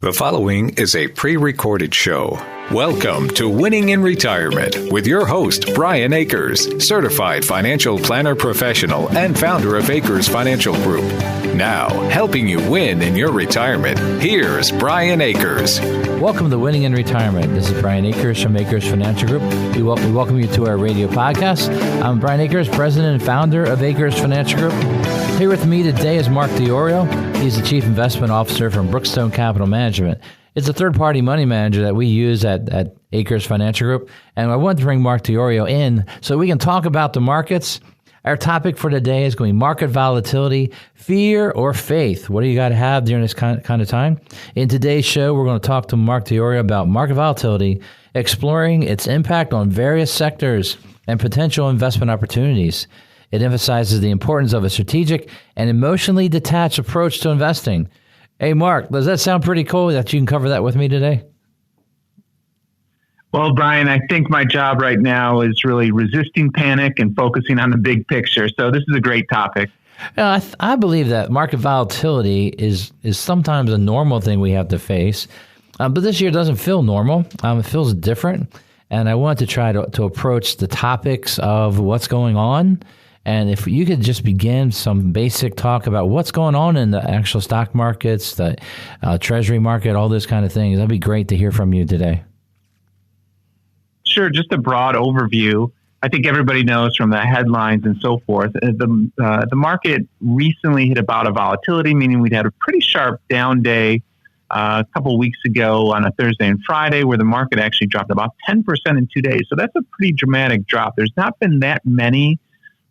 The following is a pre-recorded show. Welcome to Winning in Retirement with your host, Brian Akers, certified financial planner professional and founder of Akers Financial Group. Now, helping you win in your retirement, here's Brian Akers. Welcome to Winning in Retirement. This is Brian Akers from Akers Financial Group. We welcome you to our radio podcast. I'm Brian Akers, president and founder of Akers Financial Group. Here with me today is Mark Diorio. He's the Chief Investment Officer from Brookstone Capital Management. It's a third-party money manager that we use at Akers Financial Group. And I wanted to bring Mark Diorio in so we can talk about the markets. Our topic for today is going to be market volatility, fear or faith. What do you got to have during this kind of time? In today's show, we're going to talk to Mark Diorio about market volatility, exploring its impact on various sectors and potential investment opportunities. It emphasizes the importance of a strategic and emotionally detached approach to investing. Hey, Mark, does that sound pretty cool that you can cover that with me today? Well, Brian, I think my job right now is really resisting panic and focusing on the big picture. So this is a great topic. I believe that market volatility is sometimes a normal thing we have to face. But this year doesn't feel normal. It feels different. And I want to try to approach the topics of what's going on. And if you could just begin some basic talk about what's going on in the actual stock markets, the treasury market, all those kind of things, that'd be great to hear from you today. Sure. Just a broad overview. I think everybody knows from the headlines and so forth, the market recently hit about a volatility, meaning we'd had a pretty sharp down day a couple of weeks ago on a Thursday and Friday where the market actually dropped about 10% in 2 days. So that's a pretty dramatic drop. There's not been that many.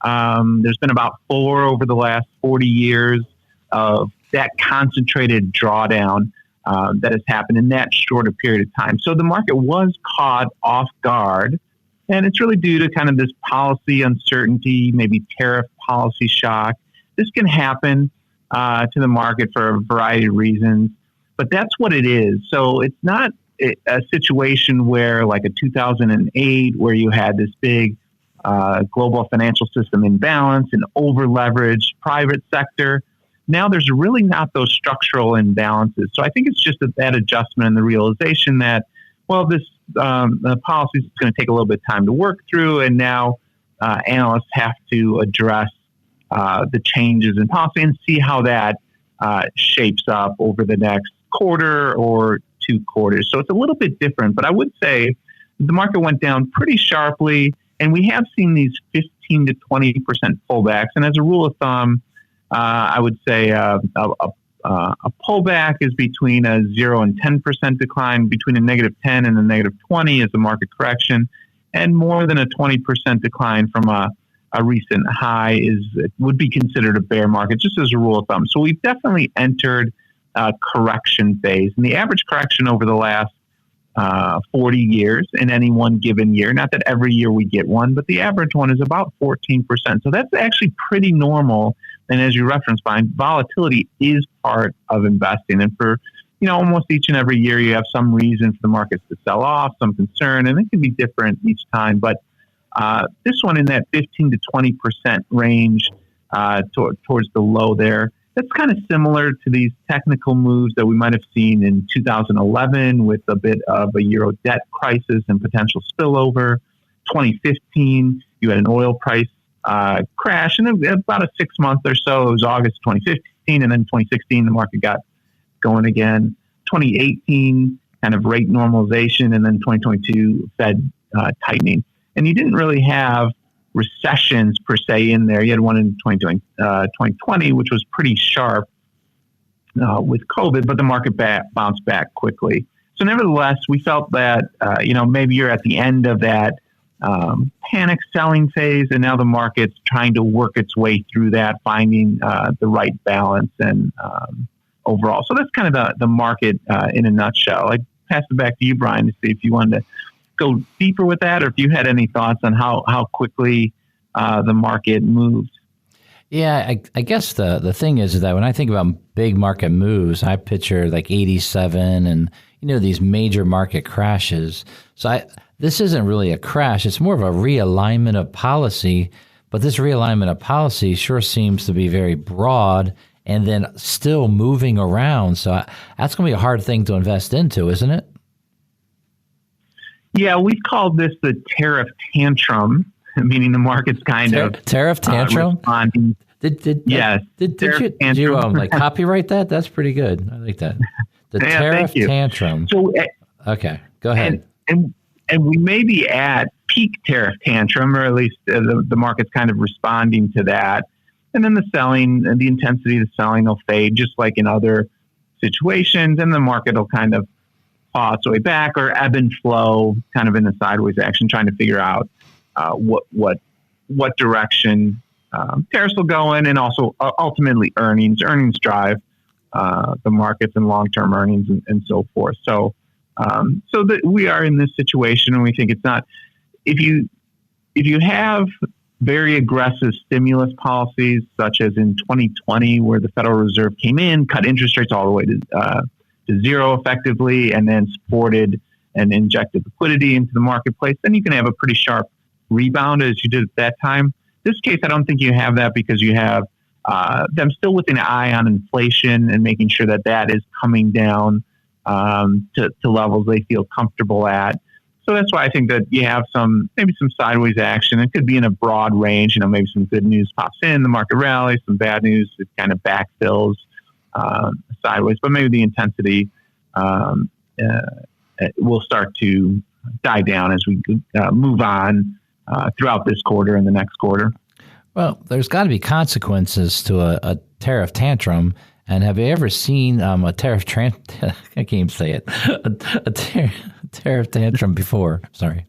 There's been about 4 over the last 40 years of that concentrated drawdown that has happened in that shorter period of time. So the market was caught off guard, and it's really due to kind of this policy uncertainty, maybe tariff policy shock. This can happen to the market for a variety of reasons, but that's what it is. So it's not a situation where like a 2008 where you had this big global financial system imbalance and over-leveraged private sector. Now there's really not those structural imbalances. So I think it's just that adjustment and the realization that, well, this the policy is going to take a little bit of time to work through, and now analysts have to address the changes in policy and see how that shapes up over the next quarter or 2 quarters. So it's a little bit different, but I would say the market went down pretty sharply. And we have seen these 15 to 20% pullbacks. And as a rule of thumb, I would say a pullback is between a 0 and 10% decline. Between a negative 10 and a negative 20 is a market correction. And more than a 20% decline from a recent high would be considered a bear market, just as a rule of thumb. So we've definitely entered a correction phase. And the average correction over the last 40 years in any one given year. Not that every year we get one, but the average one is about 14%. So that's actually pretty normal. And as you referenced, Brian, volatility is part of investing. And for, almost each and every year, you have some reason for the markets to sell off, some concern, and it can be different each time. But this one in that 15 to 20% range towards the low there, that's kind of similar to these technical moves that we might have seen in 2011 with a bit of a euro debt crisis and potential spillover. 2015, you had an oil price crash, and about a 6 month or so, it was August 2015, and then 2016, the market got going again. 2018, kind of rate normalization, and then 2022, Fed tightening. And you didn't really have recessions per se in there. You had one in 2020, which was pretty sharp with COVID, but the market bounced back quickly. So nevertheless, we felt that, maybe you're at the end of that panic selling phase, and now the market's trying to work its way through that, finding the right balance and overall. So that's kind of the market in a nutshell. I pass it back to you, Brian, to see if you wanted to go deeper with that, or if you had any thoughts on how quickly the market moved. Yeah, I guess the thing is that when I think about big market moves, I picture like 87 and, these major market crashes. So this isn't really a crash. It's more of a realignment of policy. But this realignment of policy sure seems to be very broad and then still moving around. So that's going to be a hard thing to invest into, isn't it? Yeah, we've called this the tariff tantrum, meaning the market's kind of tariff tantrum. Responding. Did you like copyright that? That's pretty good. I like that. The tariff tantrum. So, okay, go ahead. And we may be at peak tariff tantrum, or at least the market's kind of responding to that. And then the selling and the intensity of the selling will fade, just like in other situations, and the market will kind of claw its way back or ebb and flow, kind of in the sideways action, trying to figure out what direction tariffs will go in, and also ultimately earnings drive the markets and long-term earnings and so forth. So that we are in this situation, and we think it's not, if you have very aggressive stimulus policies, such as in 2020, where the Federal Reserve came in, cut interest rates all the way to zero effectively, and then supported and injected liquidity into the marketplace, then you can have a pretty sharp rebound as you did at that time. This case, I don't think you have that, because you have them still with an eye on inflation and making sure that is coming down to levels they feel comfortable at. So that's why I think that you have maybe some sideways action. It could be in a broad range. Maybe some good news pops in, the market rallies, some bad news, it kind of backfills sideways. But maybe the intensity will start to die down as we move on throughout this quarter and the next quarter. Well, there's got to be consequences to a tariff tantrum. And have you ever seen a tariff I can't even say it. a tariff tantrum before? Sorry.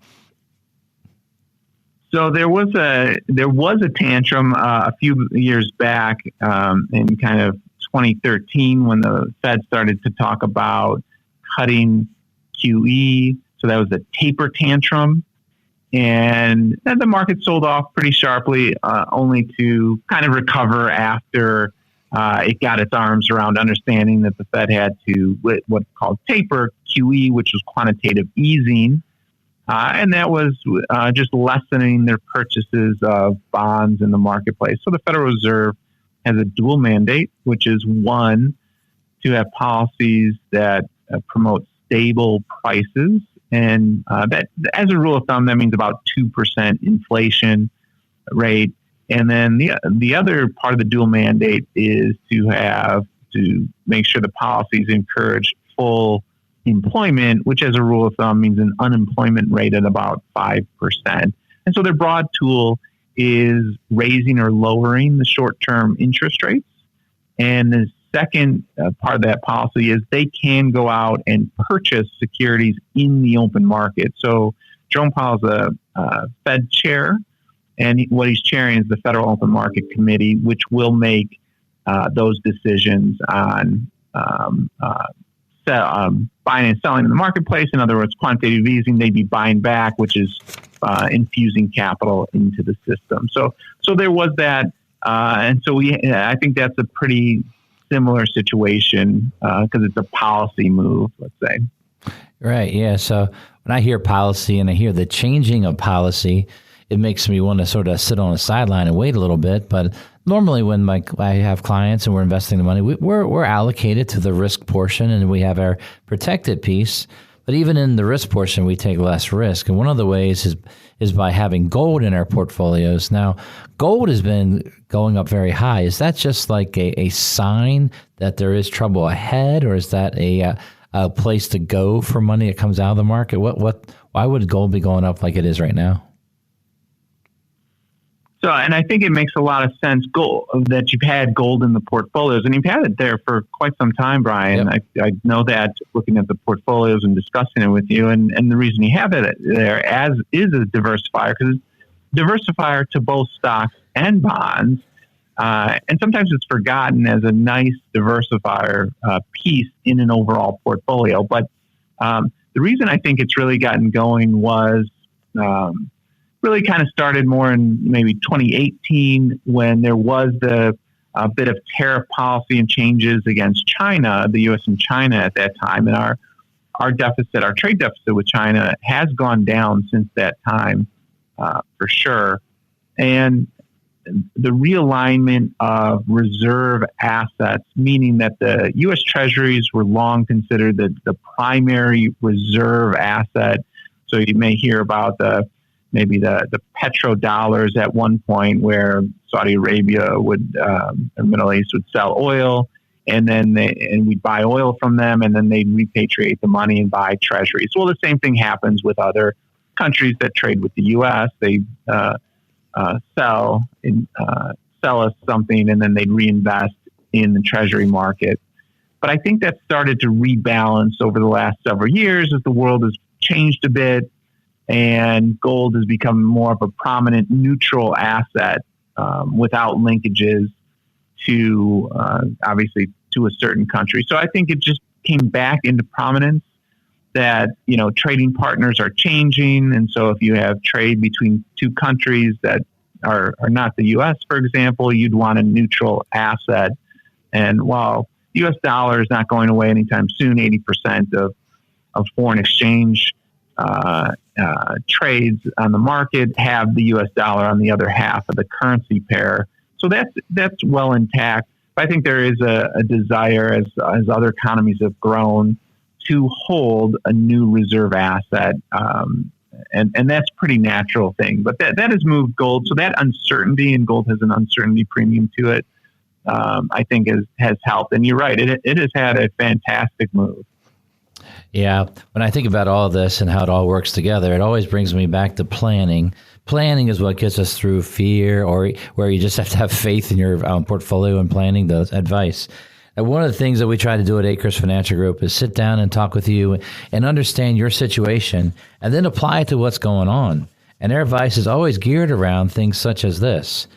So there was a tantrum a few years back in kind of 2013, when the Fed started to talk about cutting QE. So that was a taper tantrum. And then the market sold off pretty sharply, only to kind of recover after it got its arms around understanding that the Fed had to what's called taper QE, which was quantitative easing. And that was just lessening their purchases of bonds in the marketplace. So the Federal Reserve has a dual mandate, which is, one, to have policies that promote stable prices. And that, as a rule of thumb, that means about 2% inflation rate. And then the other part of the dual mandate is to make sure the policies encourage full employment, which as a rule of thumb means an unemployment rate at about 5%. And so their broad tool is raising or lowering the short-term interest rates. And the second part of that policy is they can go out and purchase securities in the open market. So Jerome Powell's a Fed chair, and what he's chairing is the Federal Open Market Committee, which will make those decisions on buying and selling in the marketplace. In other words, quantitative easing, they'd be buying back, which is infusing capital into the system. So there was that, and so I think that's a pretty similar situation because it's a policy move, let's say. Right. Yeah. So when I hear policy and I hear the changing of policy, it makes me want to sort of sit on the sideline and wait a little bit. But normally when I have clients and we're investing the money, we're allocated to the risk portion and we have our protected piece. But even in the risk portion, we take less risk. And one of the ways is by having gold in our portfolios. Now, gold has been going up very high. Is that just like a sign that there is trouble ahead, or is that a place to go for money that comes out of the market? Why would gold be going up like it is right now? So, and I think it makes a lot of sense that you've had gold in the portfolios, and you've had it there for quite some time, Brian. Yep. I know that looking at the portfolios and discussing it with you, and the reason you have it there is a diversifier, because it's diversifier to both stocks and bonds, and sometimes it's forgotten as a nice diversifier piece in an overall portfolio. But the reason I think it's really gotten going was really kind of started more in maybe 2018 when there was the bit of tariff policy and changes against China, the U.S. and China at that time. And our deficit, our trade deficit with China has gone down since that time, for sure. And the realignment of reserve assets, meaning that the U.S. Treasuries were long considered the primary reserve asset. So you may hear about maybe the petrodollars at one point, where Saudi Arabia the Middle East would sell oil, and then we'd buy oil from them, and then they'd repatriate the money and buy treasuries. Well, the same thing happens with other countries that trade with the U.S. They sell us something, and then they'd reinvest in the treasury market. But I think that started to rebalance over the last several years as the world has changed a bit, and gold has become more of a prominent neutral asset without linkages to obviously to a certain country. So I think it just came back into prominence that, trading partners are changing. And so if you have trade between two countries that are not the U.S., for example, you'd want a neutral asset. And while the U.S. dollar is not going away anytime soon, 80% of foreign exchange trades on the market have the U.S. dollar on the other half of the currency pair. So that's well intact. But I think there is a desire as other economies have grown to hold a new reserve asset. And that's a pretty natural thing. But that has moved gold. So that uncertainty, and gold has an uncertainty premium to it, I think has helped. And you're right, it has had a fantastic move. Yeah. When I think about all of this and how it all works together, it always brings me back to planning. Planning is what gets us through fear, or where you just have to have faith in your portfolio and planning the advice. And one of the things that we try to do at Akers Financial Group is sit down and talk with you and understand your situation and then apply it to what's going on. And their advice is always geared around things such as this.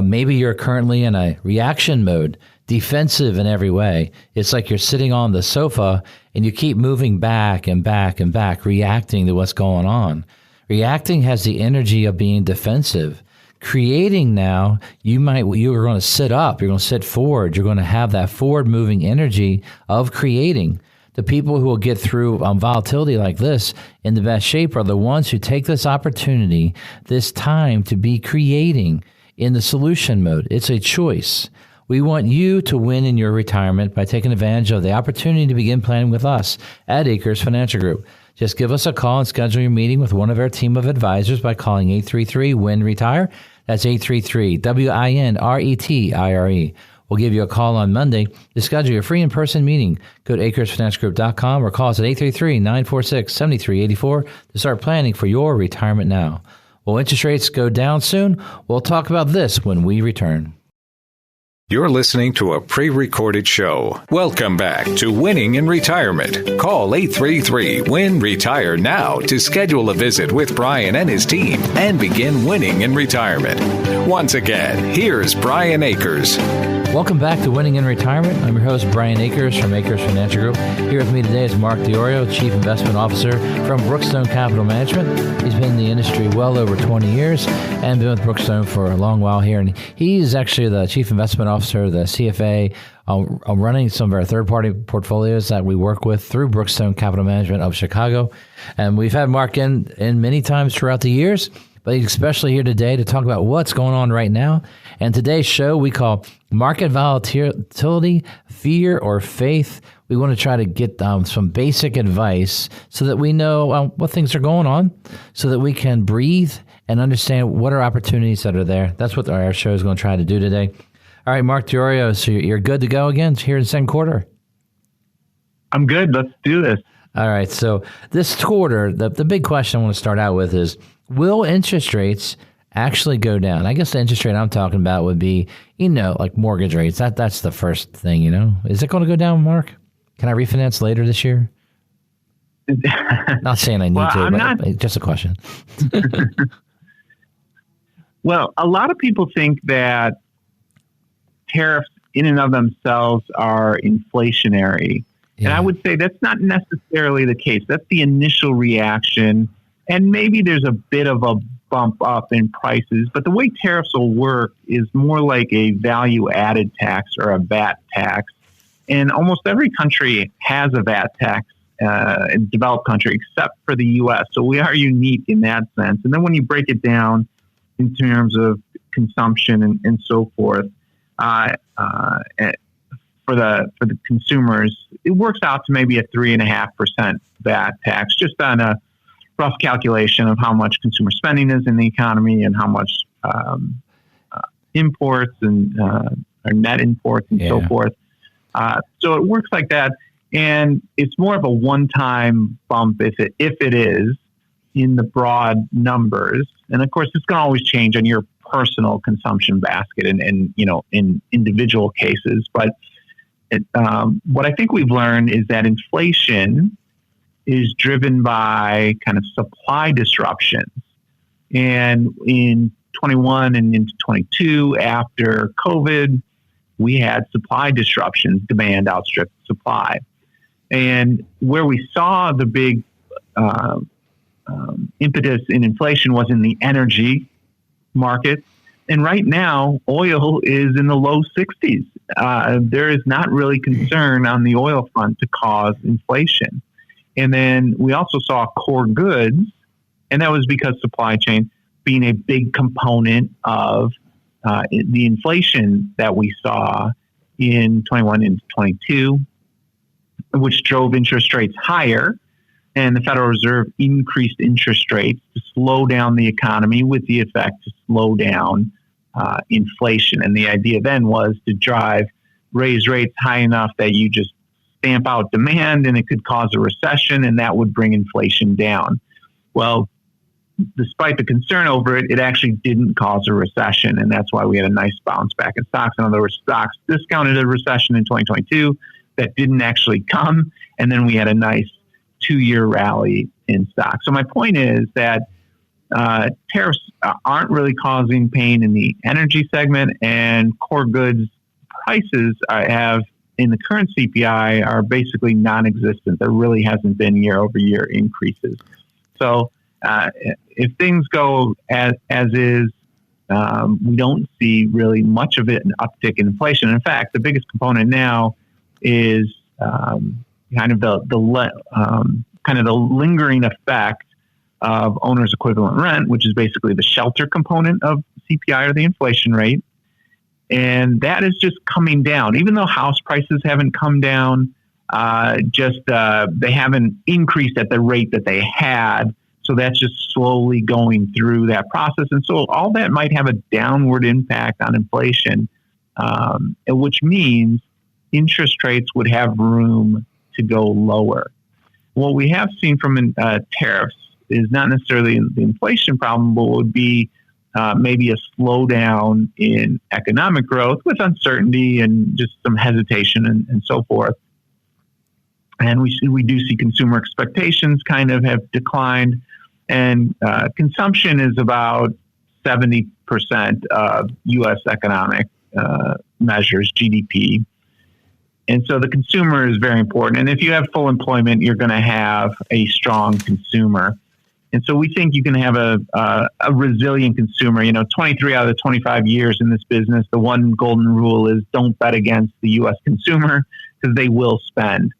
Maybe you're currently in a reaction mode, defensive in every way. It's like you're sitting on the sofa and you keep moving back and back and back, reacting to what's going on. Reacting has the energy of being defensive. Creating now, you're going to sit up, you're going to sit forward, you're going to have that forward moving energy of creating. The people who will get through volatility like this in the best shape are the ones who take this opportunity, this time to be creating in the solution mode. It's a choice. We want you to win in your retirement by taking advantage of the opportunity to begin planning with us at Akers Financial Group. Just give us a call and schedule your meeting with one of our team of advisors by calling 833-WIN-RETIRE. That's 833-WINRETIRE. We'll give you a call on Monday to schedule your free in-person meeting. Go to AkersFinancialGroup.com or call us at 833-946-7384 to start planning for your retirement now. Will interest rates go down soon? We'll talk about this when we return. You're listening to a pre-recorded show. Welcome back to Winning in Retirement. Call 833-WIN-RETIRE now to schedule a visit with Brian and his team and begin winning in retirement. Once again, here's Brian Akers. Welcome back to Winning in Retirement. I'm your host, Brian Akers from Akers Financial Group. Here with me today is Mark Diorio, Chief Investment Officer from Brookstone Capital Management. He's been in the industry well over 20 years and been with Brookstone for a long while here. And he's actually the Chief Investment Officer, the CFA, running some of our third-party portfolios that we work with through Brookstone Capital Management of Chicago. And we've had Mark in many times throughout the years, but he's especially here today to talk about what's going on right now. And today's show we call Market Volatility, Fear or Faith. We want to try to get some basic advice so that we know what things are going on, so that we can breathe and understand what are opportunities that are there. That's what our show is going to try to do today. All right, Mark Diorio, so you're good to go again here in the second quarter? I'm good. Let's do this. All right, so this quarter, the big question I want to start out with is, will interest rates actually go down? I guess the interest rate I'm talking about would be, like mortgage rates. That's the first thing, Is it going to go down, Mark? Can I refinance later this year? Not saying I need but just a question. Well, a lot of people think that tariffs in and of themselves are inflationary. Yeah. And I would say that's not necessarily the case. That's the initial reaction. And maybe there's a bit of a bump up in prices. But the way tariffs will work is more like a value-added tax or a VAT tax. And almost every country has a VAT tax, in developed country, except for the U.S. So we are unique in that sense. And then when you break it down in terms of consumption and so forth, for the consumers, it works out to maybe a 3.5% VAT tax, just on a rough calculation of how much consumer spending is in the economy and how much imports and or net imports and so forth. So it works like that, and it's more of a one-time bump if it is in the broad numbers. And of course, it's going to always change on your personal consumption basket and in individual cases. But what I think we've learned is that inflation is driven by kind of supply disruptions. And in 21 and into 22, after COVID, we had supply disruptions, demand outstripped supply. And where we saw the big impetus in inflation was in the energy market. And right now, oil is in the low 60s. There is not really concern on the oil front to cause inflation. And then we also saw core goods, and that was because supply chain being a big component of the inflation that we saw in 21 and 22, which drove interest rates higher. And the Federal Reserve increased interest rates to slow down the economy, with the effect to slow down inflation. And the idea then was to raise rates high enough that you just stamp out demand, and it could cause a recession, and that would bring inflation down. Well, despite the concern over it, it actually didn't cause a recession, and that's why we had a nice bounce back in stocks. In other words, stocks discounted a recession in 2022 that didn't actually come, and then we had a nice 2-year rally in stocks. So my point is that tariffs aren't really causing pain in the energy segment, and core goods prices have, in the current CPI, are basically non-existent. There really hasn't been year-over-year increases. So if things go as is, we don't see really much of it an uptick in inflation. In fact, the biggest component now is kind of the lingering effect of owner's equivalent rent, which is basically the shelter component of CPI, or the inflation rate. And that is just coming down. Even though house prices haven't come down, they haven't increased at the rate that they had. So that's just slowly going through that process. And so all that might have a downward impact on inflation, which means interest rates would have room to go lower. What we have seen from tariffs is not necessarily the inflation problem, but would be maybe a slowdown in economic growth with uncertainty and just some hesitation and so forth. And we do see consumer expectations kind of have declined, and consumption is about 70% of U.S. economic measures, GDP. And so the consumer is very important. And if you have full employment, you're going to have a strong consumer. And so we think you can have a resilient consumer. 23 out of the 25 years in this business, the one golden rule is don't bet against the U.S. consumer, because they will spend.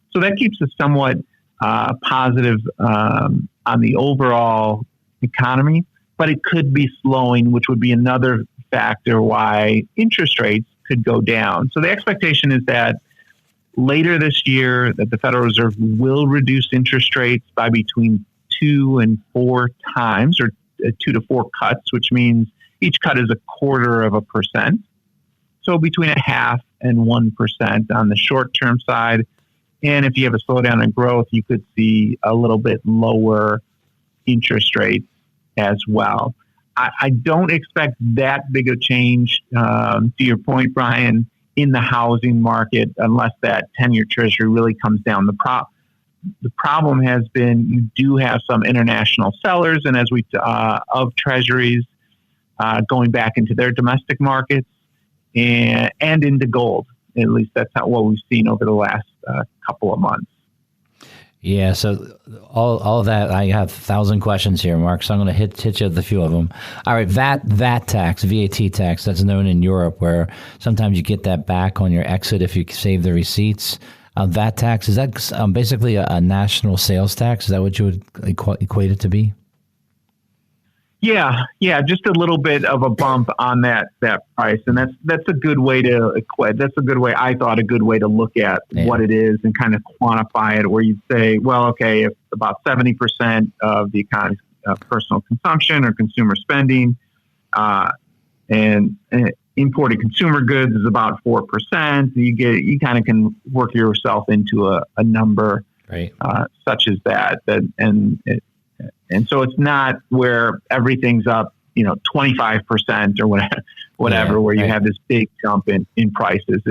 So that keeps us somewhat positive on the overall economy, but it could be slowing, which would be another factor why interest rates could go down. So the expectation is that later this year that the Federal Reserve will reduce interest rates by between 2 and 4 times, or 2 to 4 cuts, which means each cut is 0.25%. So between 0.5% and 1% on the short-term side. And if you have a slowdown in growth, you could see a little bit lower interest rates as well. I don't expect that big a change, to your point, Brian, in the housing market, unless that 10-year treasury really comes down. The problem has been you do have some international sellers, and of treasuries going back into their domestic markets and into gold. At least that's what we've seen over the last couple of months. Yeah, so all of that, I have 1,000 questions here, Mark, so I'm going to hit you with a few of them. All right, VAT tax, that's known in Europe, where sometimes you get that back on your exit if you save the receipts. VAT tax, is that basically a national sales tax? Is that what you would equate it to be? Yeah, just a little bit of a bump on that price, and that's a good way to equate. That's a good way, I thought, a good way to look at what it is and kind of quantify it. Where you'd say, well, okay, if about 70% of the economy's personal consumption or consumer spending, and imported consumer goods is about 4%, you kind of can work yourself into a number such as that. And so it's not where everything's up, 25% or whatever, where you have this big jump in prices.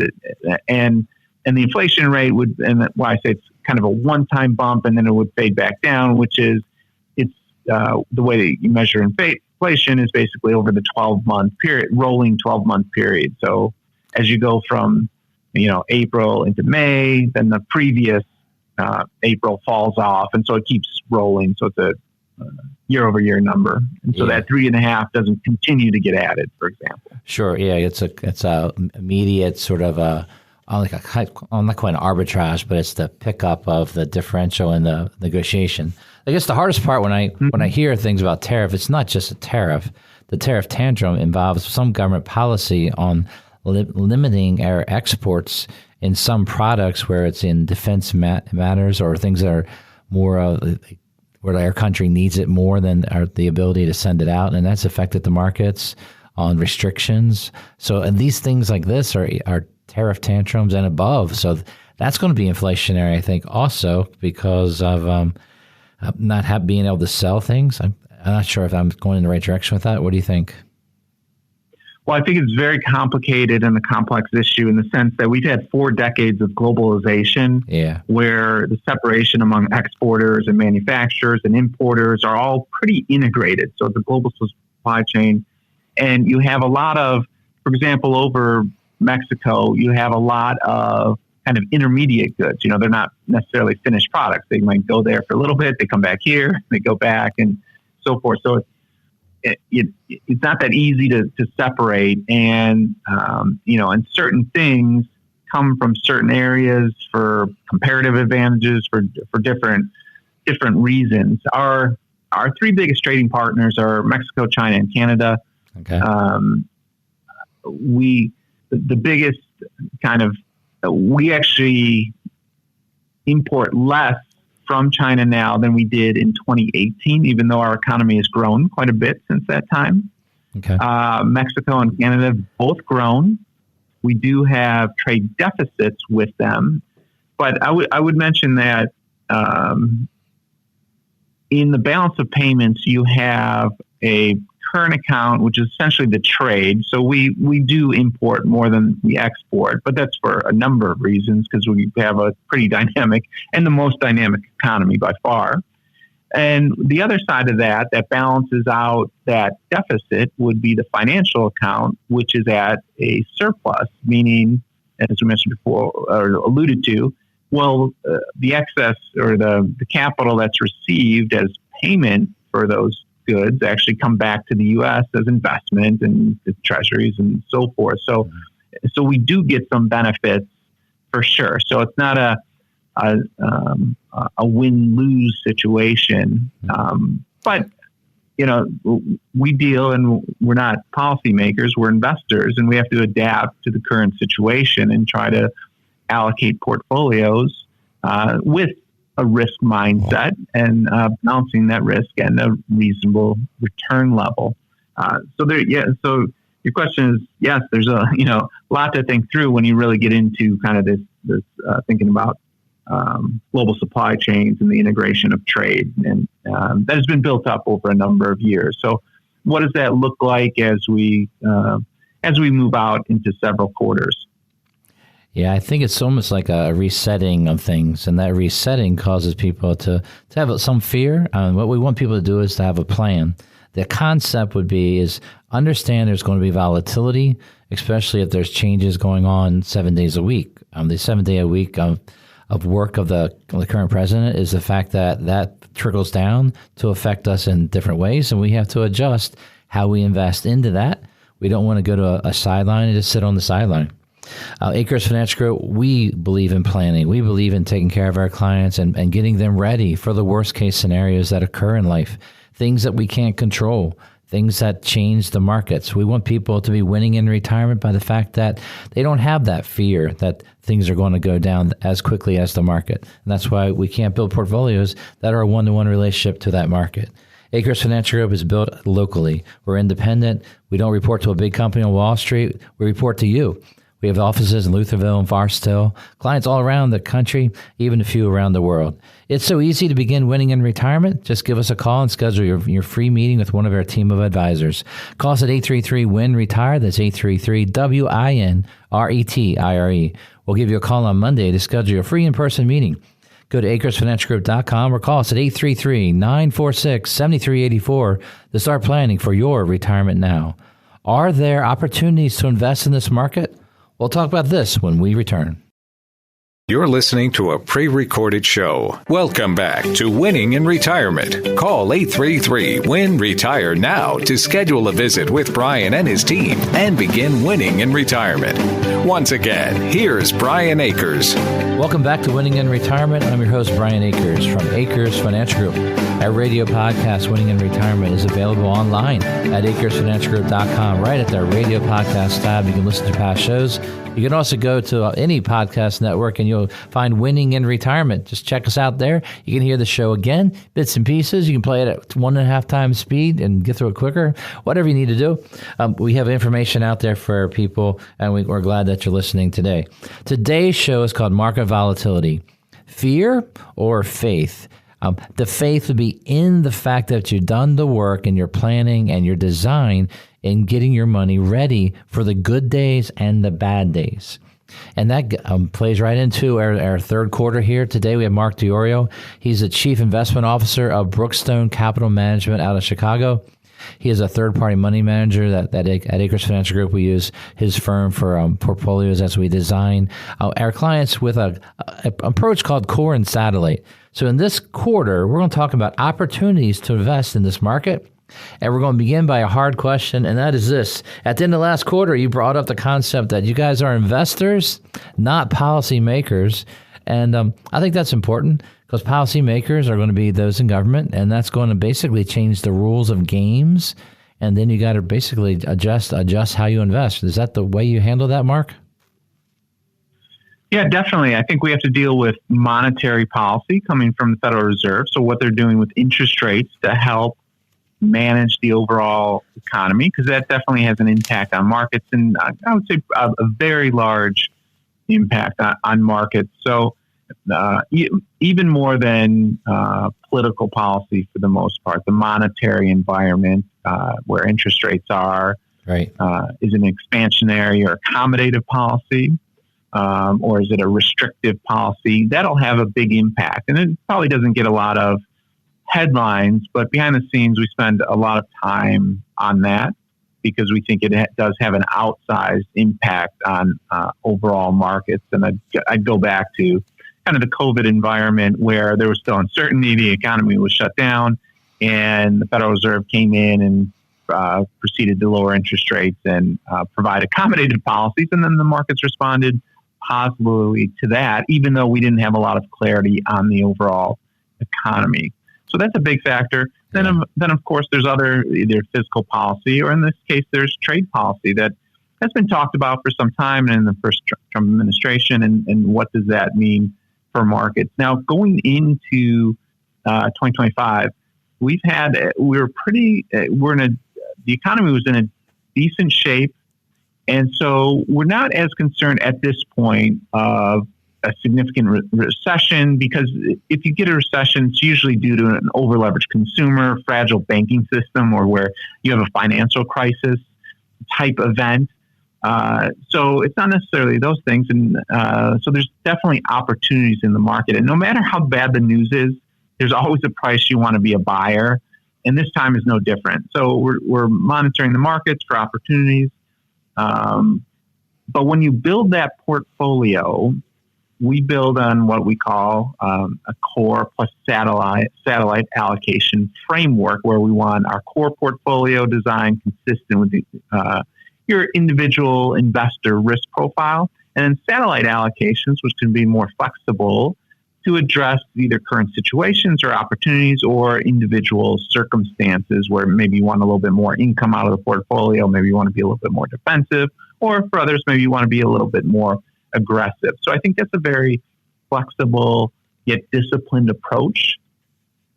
And the inflation rate would, and why I say it's kind of a one-time bump, and then it would fade back down, which is the way that you measure inflation is basically over the 12-month period, rolling 12-month period. So as you go from, April into May, then the previous April falls off, and so it keeps rolling. So it's a year-over-year number, and so that 3.5 doesn't continue to get added, for example. Sure, yeah, it's a immediate sort of I'm not quite an arbitrage, but it's the pickup of the differential in the negotiation. I guess the hardest part when I hear things about tariff, it's not just a tariff. The tariff tantrum involves some government policy on limiting our exports in some products where it's in defense matters or things that are more where our country needs it more than the ability to send it out, and that's affected the markets on restrictions. So, and these things like this are tariff tantrums and above. So that's going to be inflationary, I think, also because of not being able to sell things. I'm not sure if I'm going in the right direction with that. What do you think? Well, I think it's very complicated and a complex issue in the sense that we've had 4 decades of globalization where the separation among exporters and manufacturers and importers are all pretty integrated. So it's a global supply chain. And you have a lot of, for example, over Mexico, you have a lot of kind of intermediate goods. They're not necessarily finished products. They might go there for a little bit, they come back here, they go back, and so forth. So it's not that easy to separate, and and certain things come from certain areas for comparative advantages for different reasons. Our 3 biggest trading partners are Mexico, China, and Canada. Okay. The biggest we actually import less from China now than we did in 2018, even though our economy has grown quite a bit since that time. Okay. Mexico and Canada have both grown. We do have trade deficits with them, but I would mention that in the balance of payments, you have a current account, which is essentially the trade. So we do import more than we export, but that's for a number of reasons because we have a pretty dynamic and the most dynamic economy by far. And the other side of that balances out that deficit would be the financial account, which is at a surplus, meaning, as we mentioned before or alluded to, the excess or the capital that's received as payment for those goods actually come back to the U.S. as investment and treasuries and so forth. So we do get some benefits for sure. So it's not a win-lose situation. But we deal, and we're not policymakers, we're investors, and we have to adapt to the current situation and try to allocate portfolios with a risk mindset and balancing that risk and a reasonable return level. So your question is, yes, there's a lot to think through when you really get into kind of this thinking about global supply chains and the integration of trade, and that has been built up over a number of years. So what does that look like as we move out into several quarters? Yeah, I think it's almost like a resetting of things, and that resetting causes people to have some fear. What we want people to do is to have a plan. The concept would be is understand there's going to be volatility, especially if there's changes going on 7 days a week. The 7 day a week of work of the current president is the fact that trickles down to affect us in different ways, and we have to adjust how we invest into that. We don't want to go to a sideline and just sit on the sideline. Akers Financial Group, we believe in planning. We believe in taking care of our clients and getting them ready for the worst case scenarios that occur in life, things that we can't control, things that change the markets. We want people to be winning in retirement by the fact that they don't have that fear that things are going to go down as quickly as the market. And that's why we can't build portfolios that are a one-to-one relationship to that market. Akers Financial Group is built locally. We're independent. We don't report to a big company on Wall Street. We report to you. We have offices in Lutherville and Forest Hill, clients all around the country, even a few around the world. It's so easy to begin winning in retirement. Just give us a call and schedule your free meeting with one of our team of advisors. Call us at 833-WIN-RETIRE. That's 833-WIN-RETIRE. We'll give you a call on Monday to schedule your free in-person meeting. Go to AkersFinancialGroup.com or call us at 833-946-7384 to start planning for your retirement now. Are there opportunities to invest in this market? We'll talk about this when we return. You're listening to a pre-recorded show. Welcome back to Winning in Retirement. Call 833-WIN-RETIRE now to schedule a visit with Brian and his team and begin winning in retirement. Once again, here's Brian Akers. Welcome back to Winning in Retirement. I'm your host, Brian Akers from Akers Financial Group. Our radio podcast, Winning in Retirement, is available online at AkersFinancialGroup.com. Right at the radio podcast tab, you can listen to past shows. You can also go to any podcast network and you'll find Winning in Retirement. Just check us out there. You can hear the show again, bits and pieces. You can play it at 1.5 times speed and get through it quicker, whatever you need to do. We have information out there for people, and we're glad that you're listening today. Today's show is called Market Volatility. Fear or faith? The faith would be in the fact that you've done the work and your planning and your design in getting your money ready for the good days and the bad days. And that plays right into our third quarter here. Today we have Mark Diorio. He's the Chief Investment Officer of Brookstone Capital Management out of Chicago. He is a third-party money manager that at Akers Financial Group. We use his firm for portfolios as we design our clients with an approach called core and satellite. So in this quarter, we're going to talk about opportunities to invest in this market. And we're going to begin by a hard question, and that is this. At the end of last quarter, you brought up the concept that you guys are investors, not policymakers. And I think that's important because policymakers are going to be those in government, and that's going to basically change the rules of games. And then you got to basically adjust how you invest. Is that the way you handle that, Mark? Yeah, definitely. I think we have to deal with monetary policy coming from the Federal Reserve. So what they're doing with interest rates to help manage the overall economy, because that definitely has an impact on markets, and I would say a very large impact on markets. So even more than political policy for the most part, the monetary environment where interest rates are right. Is an expansionary or accommodative policy, or is it a restrictive policy? That'll have a big impact, and it probably doesn't get a lot of headlines, but behind the scenes, we spend a lot of time on that because we think it does have an outsized impact on overall markets. And I'd go back to kind of the COVID environment where there was still uncertainty, the economy was shut down, and the Federal Reserve came in and proceeded to lower interest rates and provide accommodative policies. And then the markets responded positively to that, even though we didn't have a lot of clarity on the overall economy. So that's a big factor. Then of course, there's either fiscal policy or in this case, there's trade policy that has been talked about for some time in the first Trump administration. And what does that mean for markets? Now, going into 2025, the economy was in a decent shape. And so we're not as concerned at this point of a significant recession, because if you get a recession, it's usually due to an over-leveraged consumer, fragile banking system, or where you have a financial crisis type event. So it's not necessarily those things. And so there's definitely opportunities in the market. And no matter how bad the news is, there's always a price you want to be a buyer. And this time is no different. So we're monitoring the markets for opportunities. But when you build that portfolio, we build on what we call a core plus satellite allocation framework, where we want our core portfolio design consistent with your individual investor risk profile, and then satellite allocations, which can be more flexible to address either current situations or opportunities or individual circumstances where maybe you want a little bit more income out of the portfolio, maybe you want to be a little bit more defensive, or for others, maybe you want to be a little bit more aggressive. So I think that's a very flexible yet disciplined approach,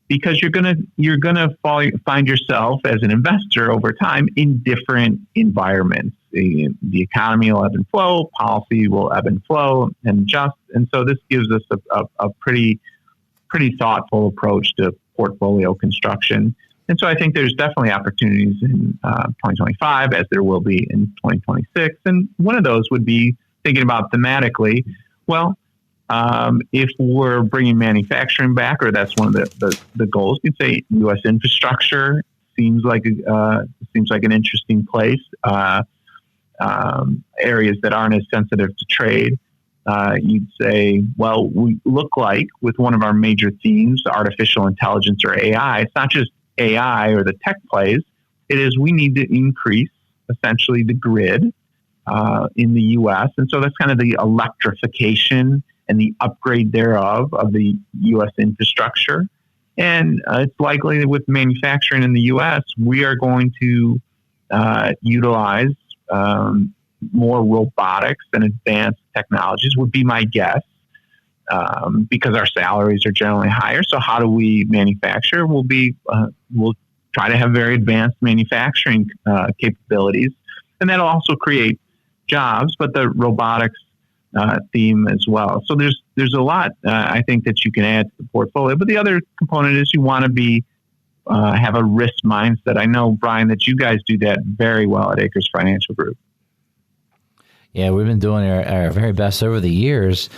because you're gonna find yourself as an investor over time in different environments. The economy will ebb and flow, policy will ebb and flow and adjust, and so this gives us a pretty thoughtful approach to portfolio construction. And so I think there's definitely opportunities in 2025, as there will be in 2026. And one of those would be thinking about thematically, well, if we're bringing manufacturing back, or that's one of the goals, you'd say U.S. infrastructure seems like an interesting place. Areas that aren't as sensitive to trade. You'd say, well, we look like with one of our major themes, artificial intelligence or AI. It's not just AI or the tech plays. It is we need to increase essentially the grid in the U.S. And so that's kind of the electrification and the upgrade thereof of the U.S. infrastructure. And it's likely that with manufacturing in the U.S., we are going to utilize more robotics and advanced technologies, would be my guess, because our salaries are generally higher. So how do we manufacture? We'll try to have very advanced manufacturing capabilities, and that'll also create jobs, but the robotics theme as well. So there's a lot I think that you can add to the portfolio. But the other component is you want to be have a risk mindset. I know, Brian, that you guys do that very well at Akers Financial Group. Yeah, we've been doing our very best over the years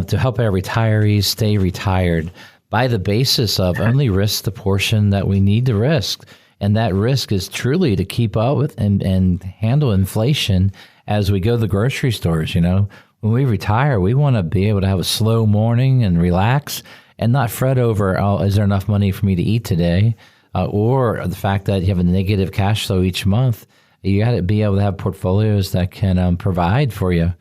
to help our retirees stay retired by the basis of only risk the portion that we need to risk. And that risk is truly to keep up with and handle inflation as we go to the grocery stores. You know, when we retire, we want to be able to have a slow morning and relax and not fret over, oh, is there enough money for me to eat today? Or the fact that you have a negative cash flow each month. You got to be able to have portfolios that can provide for you.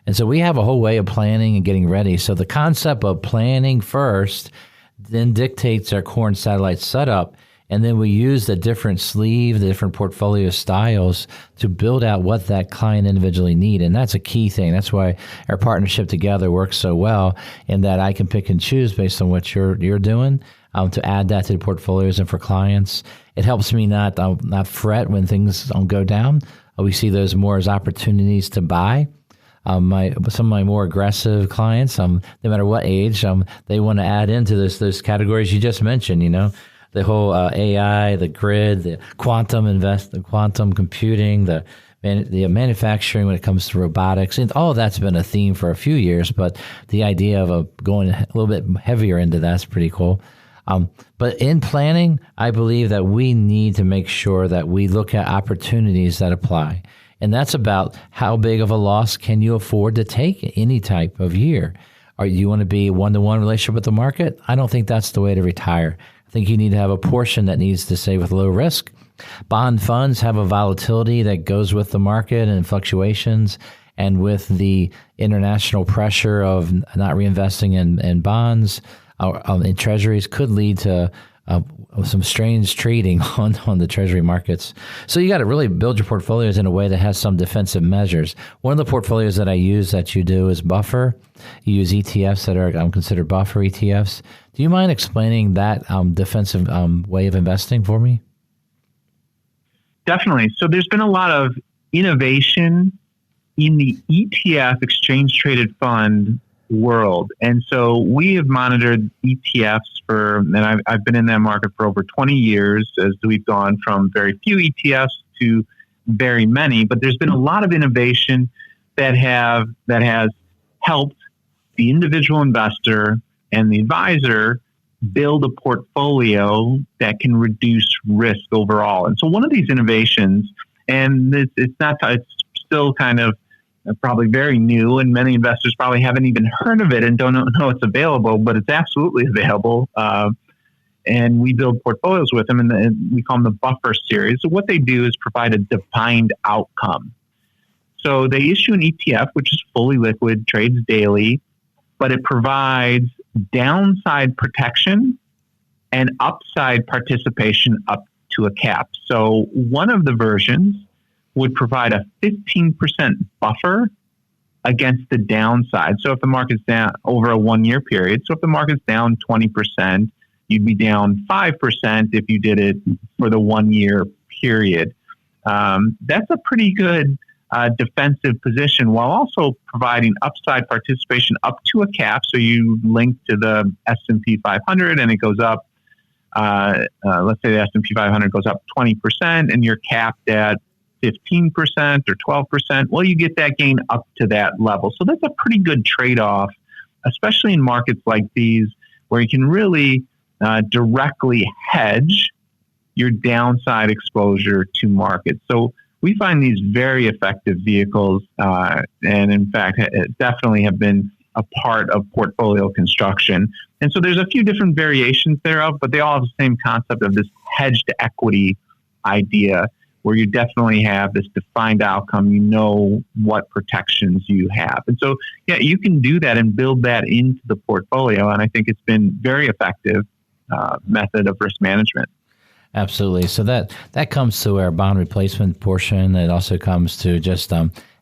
And so we have a whole way of planning and getting ready. So the concept of planning first then dictates our core and satellite setup. And then we use the different sleeve, the different portfolio styles to build out what that client individually need. And that's a key thing. That's why our partnership together works so well, in that I can pick and choose based on what you're doing to add that to the portfolios and for clients. It helps me not fret when things go down. We see those more as opportunities to buy. Some of my more aggressive clients, no matter what age, they want to add into those categories you just mentioned. You know, the whole AI, the grid, the quantum computing, the manufacturing when it comes to robotics, and all of that's been a theme for a few years. But the idea of going a little bit heavier into that's pretty cool. But in planning, I believe that we need to make sure that we look at opportunities that apply. And that's about how big of a loss can you afford to take any type of year. Or you want to be a one-to-one relationship with the market? I don't think that's the way to retire. I think you need to have a portion that needs to stay with low risk. Bond funds have a volatility that goes with the market and fluctuations, and with the international pressure of not reinvesting in bonds, in treasuries could lead to some strange trading on the treasury markets. So you got to really build your portfolios in a way that has some defensive measures. One of the portfolios that I use that you do is buffer. You use ETFs that are considered buffer ETFs. Do you mind explaining that defensive way of investing for me? Definitely. So there's been a lot of innovation in the ETF exchange traded fund world. And so we have monitored ETFs and I've been in that market for over 20 years, as we've gone from very few ETFs to very many. But there's been a lot of innovation that has helped the individual investor and the advisor build a portfolio that can reduce risk overall. And so one of these innovations, and it's still kind of probably very new, and many investors probably haven't even heard of it and don't know it's available, but it's absolutely available. And we build portfolios with them, and we call them the buffer series. So what they do is provide a defined outcome. So they issue an ETF, which is fully liquid, trades daily, but it provides downside protection and upside participation up to a cap. So one of the versions would provide a 15% buffer against the downside. So if the market's down over a 1 year period, so if the market's down 20%, you'd be down 5% if you did it for the 1 year period. That's a pretty good defensive position while also providing upside participation up to a cap. So you link to the S&P 500 and it goes up. Let's say the S&P 500 goes up 20% and you're capped at 15% or 12%. Well, you get that gain up to that level. So that's a pretty good trade-off, especially in markets like these where you can really directly hedge your downside exposure to markets. So we find these very effective vehicles, and in fact, definitely have been a part of portfolio construction. And so there's a few different variations thereof, but they all have the same concept of this hedged equity idea, where you definitely have this defined outcome. You know what protections you have. And so, yeah, you can do that and build that into the portfolio. And I think it's been very effective method of risk management. Absolutely. So that comes to our bond replacement portion. It also comes to just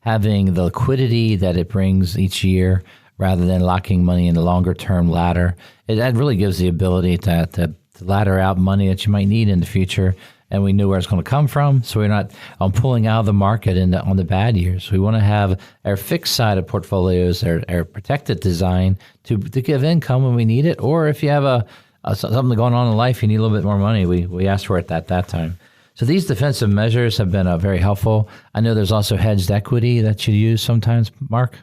having the liquidity that it brings each year rather than locking money in the longer term ladder. That really gives the ability to ladder out money that you might need in the future. And we knew where it's going to come from. So we're not pulling out of the market on the bad years. We want to have our fixed side of portfolios, our protected design to give income when we need it. Or if you have something going on in life, you need a little bit more money, we asked for it at that time. So these defensive measures have been very helpful. I know there's also hedged equity that you use sometimes, Mark.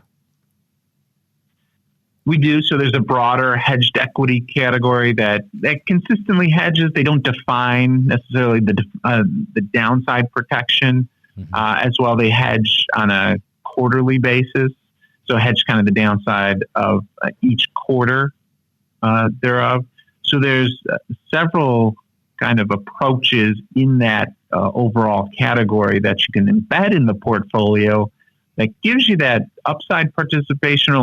We do. So there's a broader hedged equity category that consistently hedges. They don't define necessarily the downside protection as well. They hedge on a quarterly basis. So hedge kind of the downside of each quarter thereof. So there's several kind of approaches in that overall category that you can embed in the portfolio that gives you that upside participation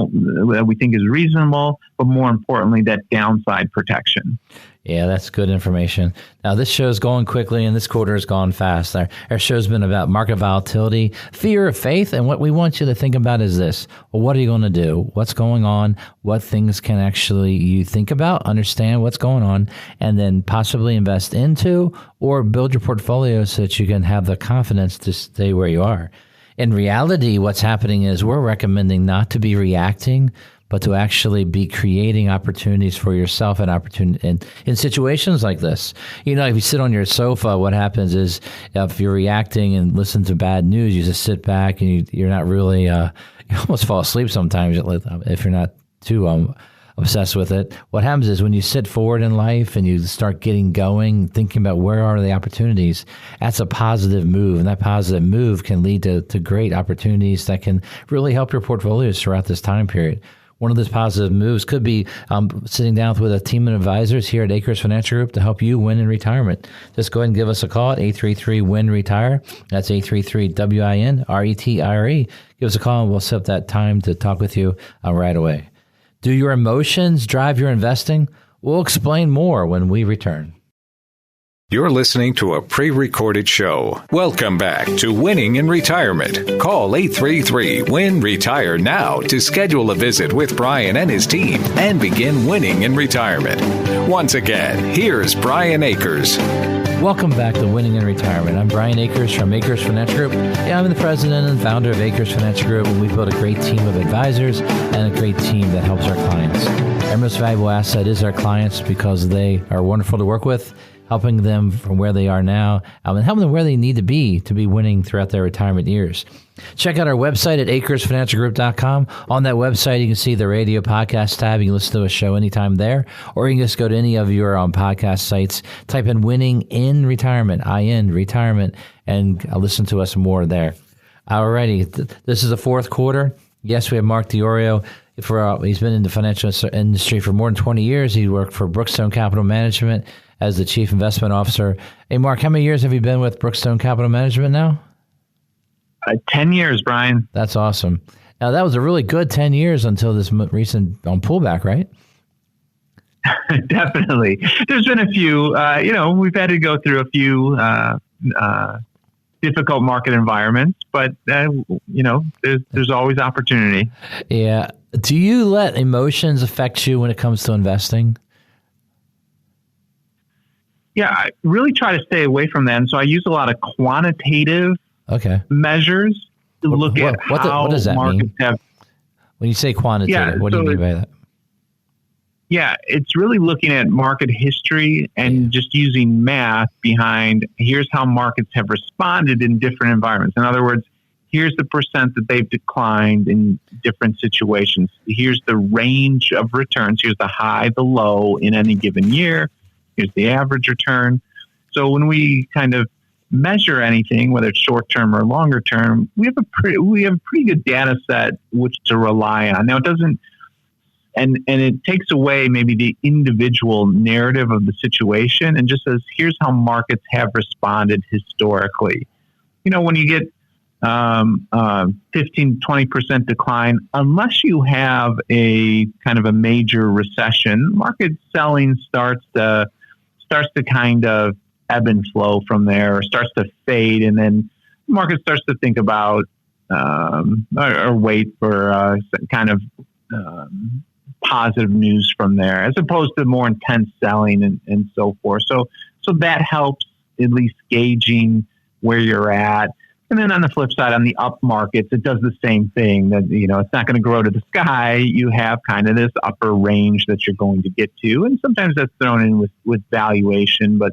that we think is reasonable, but more importantly, that downside protection. Yeah, that's good information. Now, this show's going quickly, and this quarter has gone fast. Our show's been about market volatility, fear of faith, and what we want you to think about is this. Well, what are you going to do? What's going on? What things can actually you think about, understand what's going on, and then possibly invest into or build your portfolio so that you can have the confidence to stay where you are. In reality, what's happening is we're recommending not to be reacting, but to actually be creating opportunities for yourself and opportunity in situations like this. You know, if you sit on your sofa, what happens is if you're reacting and listen to bad news, you just sit back and you're not really, you almost fall asleep sometimes if you're not too obsessed with it. What happens is when you sit forward in life and you start getting going, thinking about where are the opportunities, that's a positive move. And that positive move can lead to great opportunities that can really help your portfolios throughout this time period. One of those positive moves could be sitting down with a team of advisors here at Akers Financial Group to help you win in retirement. Just go ahead and give us a call at 833-WIN-RETIRE. That's 833-WIN-RETIRE. Give us a call and we'll set up that time to talk with you right away. Do your emotions drive your investing? We'll explain more when we return. You're listening to a pre-recorded show. Welcome back to Winning in Retirement. Call 833-WIN-RETIRE now to schedule a visit with Brian and his team and begin winning in retirement. Once again, here's Brian Akers. Welcome back to Winning in Retirement. I'm Brian Akers from Akers Financial Group. Yeah, I'm the president and founder of Akers Financial Group, and we've built a great team of advisors and a great team that helps our clients. Our most valuable asset is our clients because they are wonderful to work with, helping them from where they are now and helping them where they need to be winning throughout their retirement years. Check out our website at akersfinancialgroup.com. On that website, you can see the radio podcast tab. You can listen to a show anytime there, or you can just go to any of your podcast sites, type in Winning in Retirement, IN Retirement, and listen to us more there. Alrighty, this is the fourth quarter. Yes, we have Mark Diorio. He's been in the financial industry for more than 20 years. He worked for Brookstone Capital Management as the Chief Investment Officer. Hey, Mark, how many years have you been with Brookstone Capital Management now? 10 years, Brian. That's awesome. Now, that was a really good 10 years until this recent pullback, right? Definitely. There's been a few, we've had to go through a few difficult market environments, but, there's always opportunity. Yeah. Do you let emotions affect you when it comes to investing? Yeah, I really try to stay away from that. And so I use a lot of quantitative measures to look at how what does that markets mean? have. When you say quantitative, what do you mean by that? Yeah, it's really looking at market history and just using math behind here's how markets have responded in different environments. In other words, here's the percent that they've declined in different situations. Here's the range of returns. Here's the high, the low in any given year. Here's the average return. So when we kind of measure anything, whether it's short term or longer term, we have a pretty good data set which to rely on. Now it doesn't, and it takes away maybe the individual narrative of the situation and just says, here's how markets have responded historically. When you get 15-20% decline, unless you have a kind of a major recession, market selling starts to kind of ebb and flow from there, or starts to fade, and then the market starts to think about or wait for kind of positive news from there, as opposed to more intense selling and so forth. So that helps at least gauging where you're at. And then on the flip side, on the up markets, it does the same thing. That it's not going to grow to the sky. You have kind of this upper range that you're going to get to, and sometimes that's thrown in with valuation, but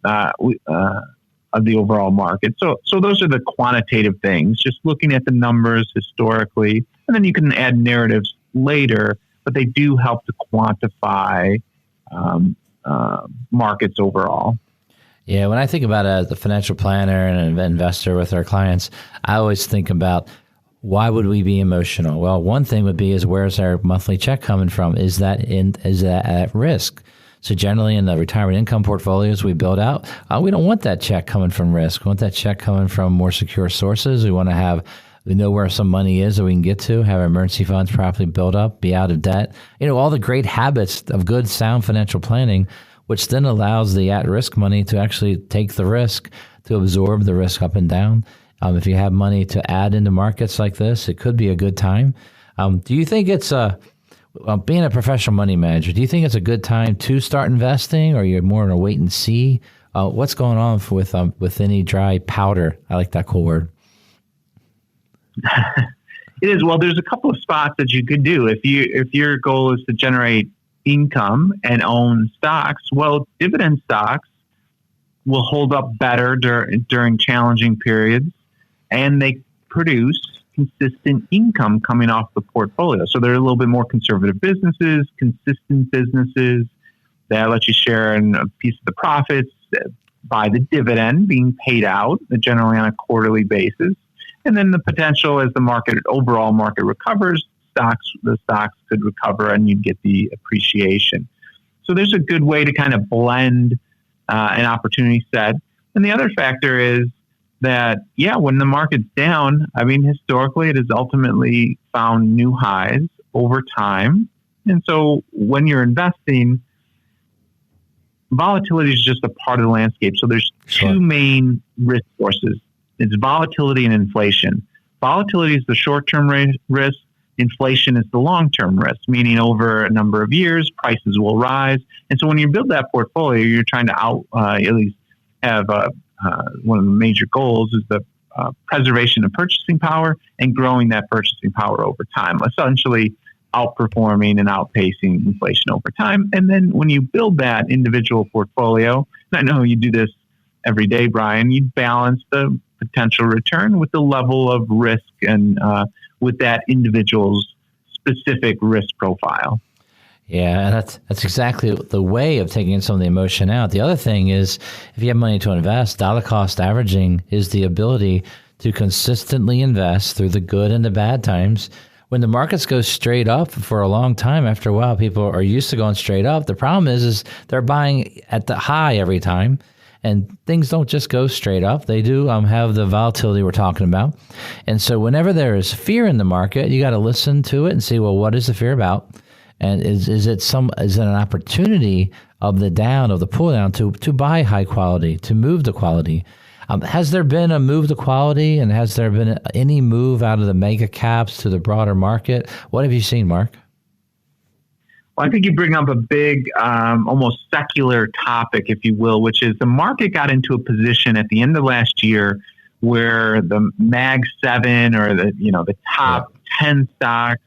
of the overall market. So those are the quantitative things. Just looking at the numbers historically, and then you can add narratives later, but they do help to quantify markets overall. Yeah, when I think about the financial planner and an investor with our clients, I always think about why would we be emotional? Well, one thing would be is where's our monthly check coming from? Is that at risk? So generally in the retirement income portfolios we build out, we don't want that check coming from risk. We want that check coming from more secure sources. We know where some money is that we can get to, have our emergency funds properly built up, be out of debt. All the great habits of good, sound financial planning, which then allows the at-risk money to actually take the risk, to absorb the risk up and down. If you have money to add into markets like this, it could be a good time. Do you think it's being a professional money manager, do you think it's a good time to start investing, or you're more in a wait and see? What's going on with any dry powder? I like that cool word. It is. Well, there's a couple of spots that you could do. If your goal is to generate income and own stocks, well, dividend stocks will hold up better during challenging periods, and they produce consistent income coming off the portfolio. So they're a little bit more conservative businesses, consistent businesses that let you share in a piece of the profits by the dividend being paid out, generally on a quarterly basis. And then the potential as the overall market recovers, the stocks could recover and you'd get the appreciation. So there's a good way to kind of blend an opportunity set. And the other factor is that, when the market's down, historically it has ultimately found new highs over time. And so when you're investing, volatility is just a part of the landscape. So there's two main risk sources. It's volatility and inflation. Volatility is the short-term risk. Inflation is the long-term risk, meaning over a number of years, prices will rise. And so when you build that portfolio, you're trying to at least have one of the major goals is the preservation of purchasing power and growing that purchasing power over time, essentially outperforming and outpacing inflation over time. And then when you build that individual portfolio, and I know you do this every day, Brian, you balance the potential return with the level of risk and with that individual's specific risk profile. Yeah, that's exactly the way of taking some of the emotion out. The other thing is, if you have money to invest, dollar cost averaging is the ability to consistently invest through the good and the bad times. When the markets go straight up for a long time, after a while, people are used to going straight up. The problem is they're buying at the high every time. And things don't just go straight up. They do have the volatility we're talking about. And so whenever there is fear in the market, you got to listen to it and see, well, what is the fear about? And is it an opportunity of the pull down to buy high quality, to move to quality? Has there been a move to quality, and has there been any move out of the mega caps to the broader market? What have you seen, Mark? Well, I think you bring up a big, almost secular topic, if you will, which is the market got into a position at the end of last year where the Mag 7 or the top 10 stocks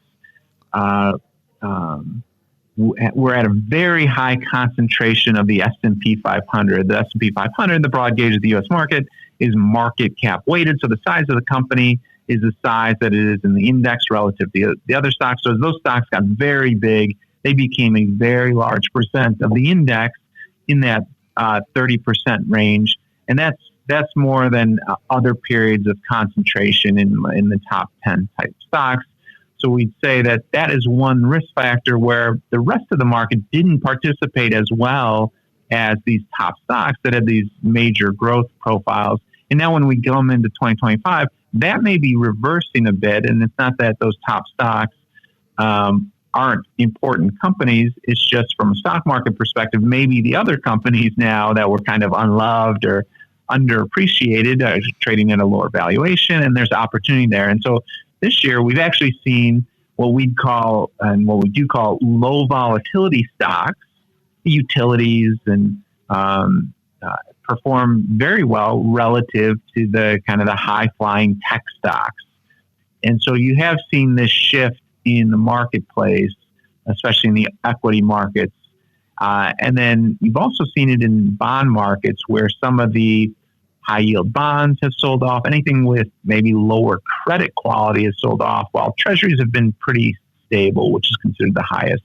were at a very high concentration of the S&P 500. The S&P 500, the broad gauge of the U.S. market, is market cap weighted. So the size of the company is the size that it is in the index relative to the other stocks. So as those stocks got very big, they became a very large percent of the index in that 30% range. And that's more than other periods of concentration in the top 10 type stocks. So we'd say that is one risk factor where the rest of the market didn't participate as well as these top stocks that had these major growth profiles. And now when we come into 2025, that may be reversing a bit. And it's not that those top stocks aren't important companies. It's just from a stock market perspective, maybe the other companies now that were kind of unloved or underappreciated are trading at a lower valuation, and there's opportunity there. And so this year, we've actually seen what we do call low volatility stocks, utilities, and perform very well relative to the kind of the high flying tech stocks. And so you have seen this shift in the marketplace, especially in the equity markets. And then you've also seen it in bond markets where some of the high yield bonds have sold off. Anything with maybe lower credit quality has sold off, while treasuries have been pretty stable, which is considered the highest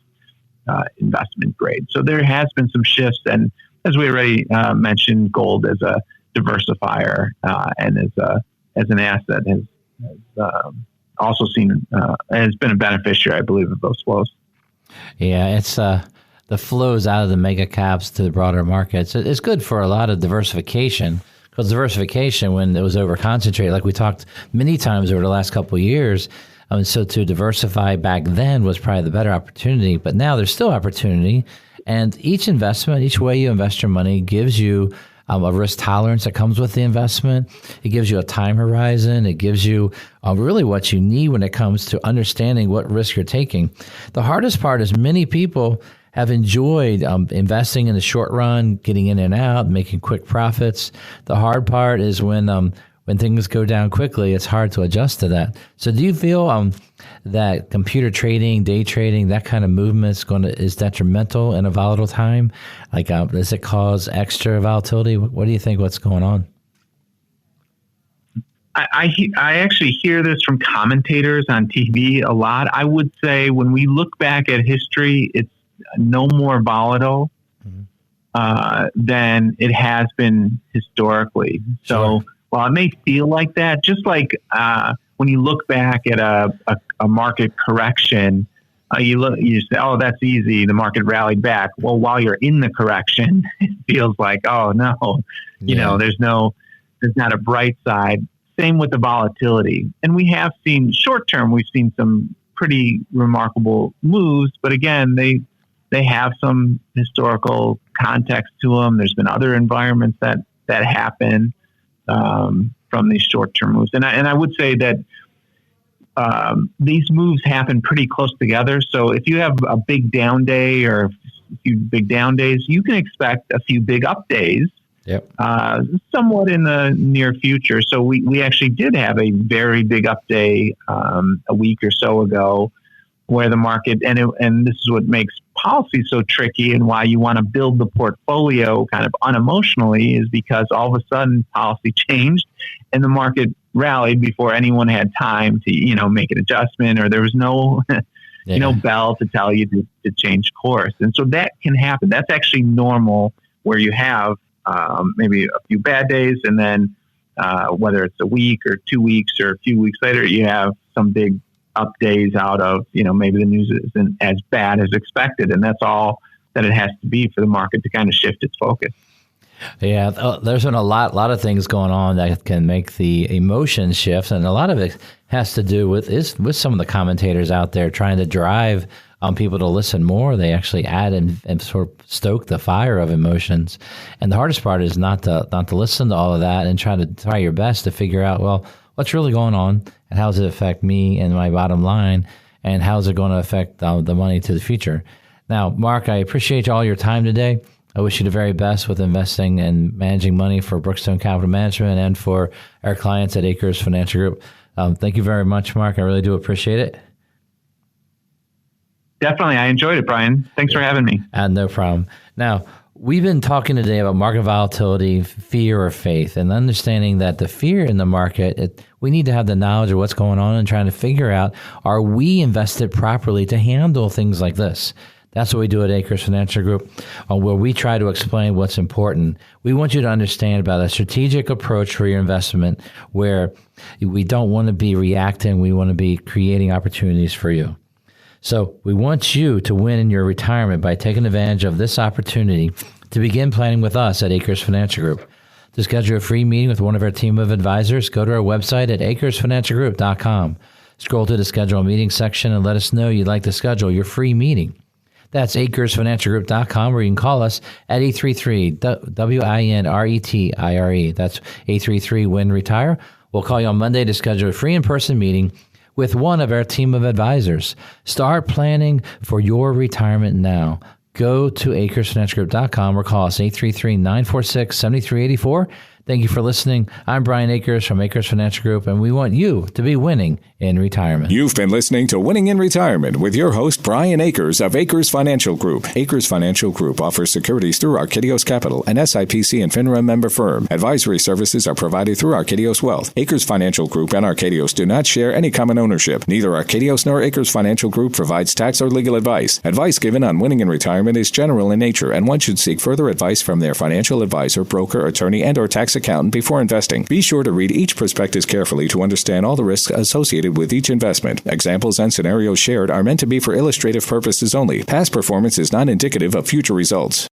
investment grade. So there has been some shifts. And as we already mentioned, gold as a diversifier and as an asset has also has been a beneficiary, I believe, of those flows. Yeah, it's the flows out of the mega caps to the broader markets. It's good for a lot of diversification, because diversification, when it was over concentrated, like we talked many times over the last couple of years, so to diversify back then was probably the better opportunity. But now there's still opportunity, and each investment, each way you invest your money, gives you a risk tolerance that comes with the investment. It gives you a time horizon. It gives you really what you need when it comes to understanding what risk you're taking. The hardest part is many people have enjoyed investing in the short run, getting in and out, making quick profits. The hard part is when things go down quickly, it's hard to adjust to that. So do you feel that computer trading, day trading, that kind of movement is detrimental in a volatile time? Like, does it cause extra volatility? What do you think? What's going on? I actually hear this from commentators on TV a lot. I would say when we look back at history, it's no more volatile than it has been historically. So Sure. While it may feel like that, just like when you look back at a market correction, you say, oh, that's easy. The market rallied back. Well, while you're in the correction, it feels like, oh no, you know, there's not a bright side. Same with the volatility. And we have seen short term, we've seen some pretty remarkable moves, but again, they have some historical context to them. There's been other environments that happen from these short-term moves. And I would say that these moves happen pretty close together. So if you have a big down day or a few big down days, you can expect a few big up days somewhat in the near future. So we actually did have a very big up day a week or so ago, where the market, and this is what makes policy so tricky and why you want to build the portfolio kind of unemotionally, is because all of a sudden policy changed and the market rallied before anyone had time to, make an adjustment, or there was no, bell to tell you to change course. And so that can happen. That's actually normal, where you have maybe a few bad days, and then whether it's a week or 2 weeks or a few weeks later, you have some big up days out of, maybe the news isn't as bad as expected. And that's all that it has to be for the market to kind of shift its focus. Yeah, there's been a lot of things going on that can make the emotion shift. And a lot of it has to do with some of the commentators out there trying to drive people to listen more. They actually add and sort of stoke the fire of emotions. And the hardest part is not to listen to all of that and try your best to figure out, well, what's really going on and how does it affect me and my bottom line and how is it going to affect the money to the future. Now, Mark, I appreciate all your time today. I wish you the very best with investing and managing money for Brookstone Capital Management and for our clients at Akers Financial Group. Thank you very much, Mark. I really do appreciate it. Definitely. I enjoyed it, Brian. Thanks for having me. No problem. Now, we've been talking today about market volatility, fear or faith, and understanding that the fear in the market, we need to have the knowledge of what's going on and trying to figure out, are we invested properly to handle things like this? That's what we do at Akers Financial Group, where we try to explain what's important. We want you to understand about a strategic approach for your investment where we don't want to be reacting. We want to be creating opportunities for you. So we want you to win in your retirement by taking advantage of this opportunity to begin planning with us at Akers Financial Group. To schedule a free meeting with one of our team of advisors, go to our website at akersfinancialgroup.com. Scroll to the schedule a meeting section and let us know you'd like to schedule your free meeting. That's akersfinancialgroup.com, or you can call us at 833-WINRETIRE. That's 833-WIN-RETIRE. We'll call you on Monday to schedule a free in-person meeting with one of our team of advisors. Start planning for your retirement now. Go to akersfinancialgroup.com or call us 833-946-7384. Thank you for listening. I'm Brian Akers from Akers Financial Group, and we want you to be winning in retirement. You've been listening to Winning in Retirement with your host, Brian Akers of Akers Financial Group. Akers Financial Group offers securities through Archedios Capital, an SIPC and FINRA member firm. Advisory services are provided through Archedios Wealth. Akers Financial Group and Archedios do not share any common ownership. Neither Archedios nor Akers Financial Group provides tax or legal advice. Advice given on winning in retirement is general in nature, and one should seek further advice from their financial advisor, broker, attorney, and or tax accountant before investing. Be sure to read each prospectus carefully to understand all the risks associated with each investment. Examples and scenarios shared are meant to be for illustrative purposes only. Past performance is not indicative of future results.